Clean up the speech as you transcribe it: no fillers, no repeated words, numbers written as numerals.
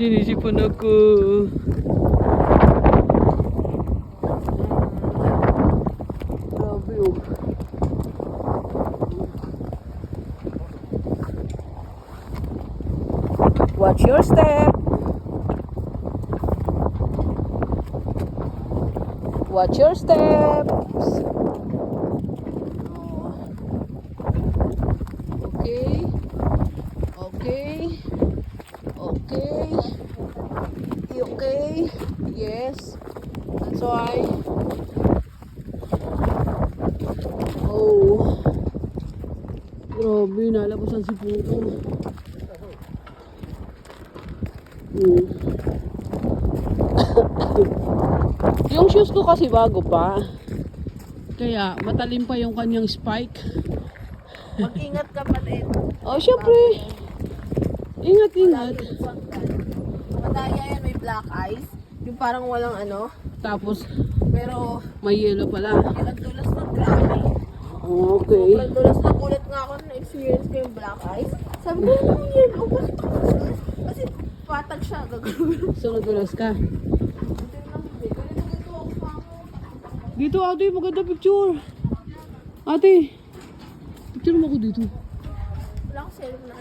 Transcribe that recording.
Sinisipan ako. Grabe oh. Watch your step. Watch your steps. Okay. Okay. Okay. Okay. Yes. That's why. Oh. Grabe, nalabasan si Puto. Yung shoes ko kasi bago pa. Kaya matalim pa yung kanyang spike. Mag-ingat ka pa din. Oh, syempre. Ingat-ingat. Madaya yan, may black eyes. Yung parang walang ano. Tapos, Pero, may yellow pala. ilang dulas na grabe. Okay. Sobrang dulas na kulit nga ako na experience ko yung black eyes. Sabi ko, ano yun? O, bakit ako nadulas? Kasi patag siya. Gagawin. So, nadulas ka. Ganito ako pa ako. Dito, ate, maganda picture. Ate, picture mo ako dito. Wala akong cellphone na